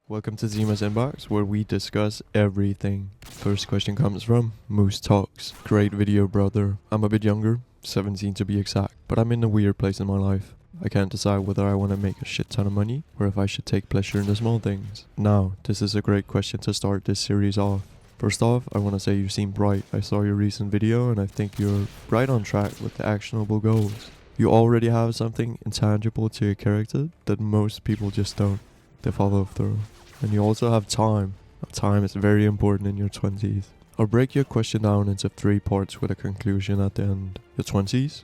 Welcome to Zimas Inbox, where we discuss everything. First question comes from Moose Talks. Great video, brother. I'm a bit younger, 17 to be exact, but I'm in a weird place in my life. I can't decide whether I want to make a shit ton of money or if I should take pleasure in the small things. Now, this is a great question to start this series off. First off, I want to say you seem bright. I saw your recent video and I think you're right on track with the actionable goals. You already have something intangible to your character that most people just don't. They follow through. And you also have time. Time is very important in your 20s. I'll break your question down into 3 parts with a conclusion at the end. Your 20s,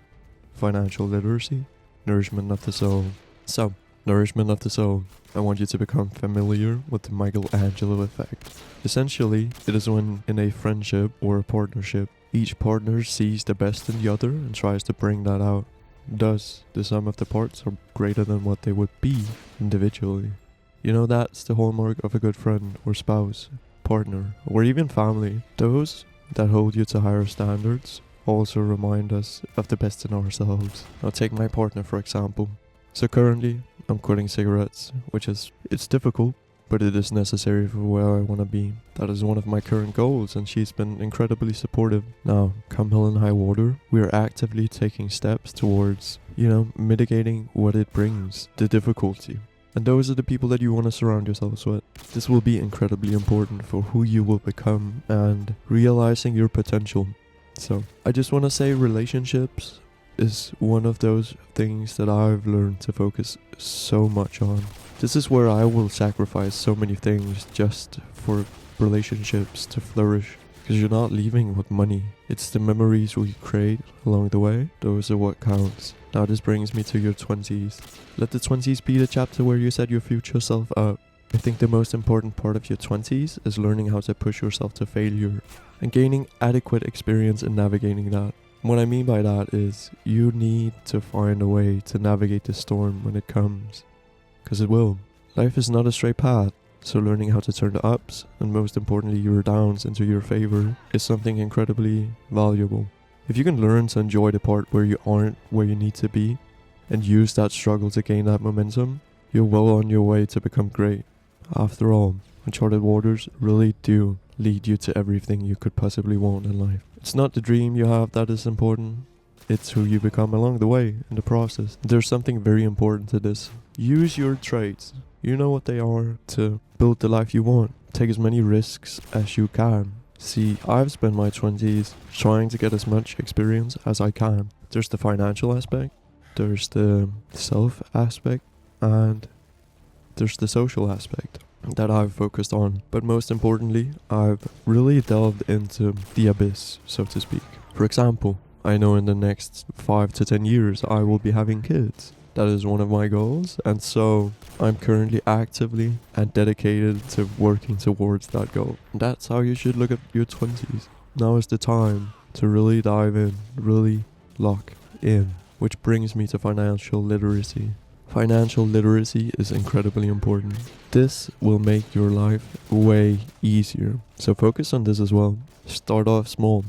financial literacy, nourishment of the soul. So, nourishment of the soul. I want you to become familiar with the Michelangelo effect. Essentially, it is when in a friendship or a partnership, each partner sees the best in the other and tries to bring that out. Thus, the sum of the parts are greater than what they would be individually. You know, that's the hallmark of a good friend or spouse, partner, or even family. Those that hold you to higher standards also remind us of the best in ourselves. I'll take my partner for example. So currently, I'm quitting cigarettes, it's difficult, but it is necessary for where I want to be. That is one of my current goals, and she's been incredibly supportive. Now, come hell and high water, we are actively taking steps towards, mitigating what it brings, the difficulty. And those are the people that you want to surround yourselves with. This will be incredibly important for who you will become and realizing your potential. So, I just want to say relationships is one of those things that I've learned to focus so much on. This is where I will sacrifice so many things just for relationships to flourish. Because you're not leaving with money. It's the memories we create along the way. Those are what counts. Now this brings me to your 20s. Let the 20s be the chapter where you set your future self up. I think the most important part of your 20s is learning how to push yourself to failure and gaining adequate experience in navigating that. What I mean by that is you need to find a way to navigate the storm when it comes. Because it will. Life is not a straight path. So learning how to turn the ups, and most importantly your downs, into your favor is something incredibly valuable. If you can learn to enjoy the part where you aren't where you need to be, and use that struggle to gain that momentum, you're well on your way to become great. After all, uncharted waters really do lead you to everything you could possibly want in life. It's not the dream you have that is important, it's who you become along the way in the process. There's something very important to this. Use your traits. You know what they are to build the life you want. Take as many risks as you can. See, I've spent my 20s trying to get as much experience as I can. There's the financial aspect, there's the self aspect, and there's the social aspect that I've focused on. But most importantly, I've really delved into the abyss, so to speak. For example, I know in the next 5 to 10 years I will be having kids. That is one of my goals, and so I'm currently actively and dedicated to working towards that goal. That's how you should look at your 20s. Now is the time to really dive in, really lock in. Which brings me to financial literacy. Financial literacy is incredibly important. This will make your life way easier. So focus on this as well. Start off small.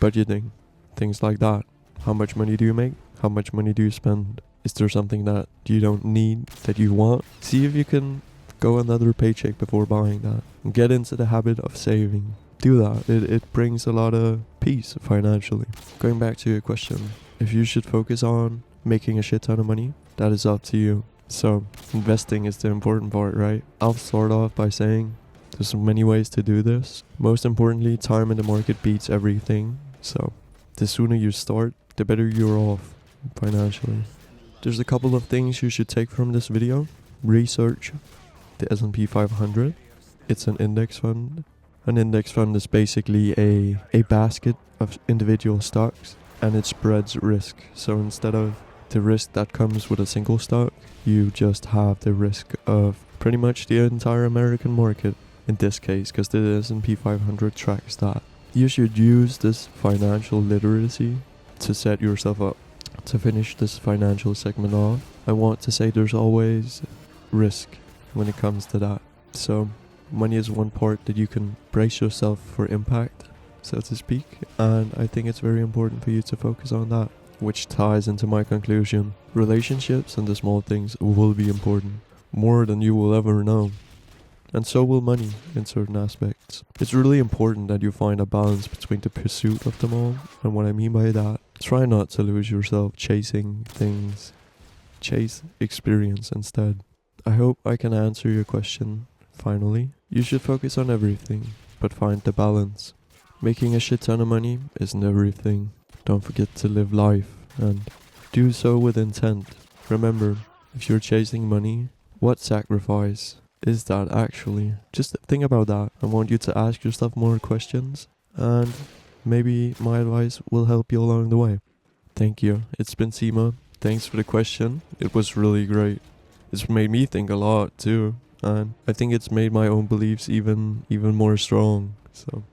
Budgeting, things like that. How much money do you make? How much money do you spend? Is there something that you don't need that you want? See if you can go another paycheck before buying that. And get into the habit of saving. Do that. It brings a lot of peace financially. Going back to your question, if you should focus on making a shit ton of money, that is up to you. So investing is the important part, right? I'll start off by saying there's many ways to do this. Most importantly, time in the market beats everything. So the sooner you start, the better you're off financially. There's a couple of things you should take from this video. Research the S&P 500. It's an index fund. An index fund is basically a basket of individual stocks, and it spreads risk. So instead of the risk that comes with a single stock, you just have the risk of pretty much the entire American market in this case, because the S&P 500 tracks that. You should use this financial literacy to set yourself up. To finish this financial segment off, I want to say there's always risk when it comes to that. So money is one part that you can brace yourself for impact, so to speak, and I think it's very important for you to focus on that, which ties into my conclusion. Relationships and the small things will be important, more than you will ever know. and so will money in certain aspects. It's really important that you find a balance between the pursuit of them all, and what I mean by that, try not to lose yourself chasing things. Chase experience instead. I hope I can answer your question. Finally, you should focus on everything, but find the balance. Making a shit ton of money isn't everything. Don't forget to live life, and do so with intent. Remember, if you're chasing money, what sacrifice is that actually? Just think about that. I want you to ask yourself more questions, and maybe my advice will help you along the way. Thank you. It's been Zima. Thanks for the question. It was really great. It's made me think a lot too, and I think it's made my own beliefs even more strong. So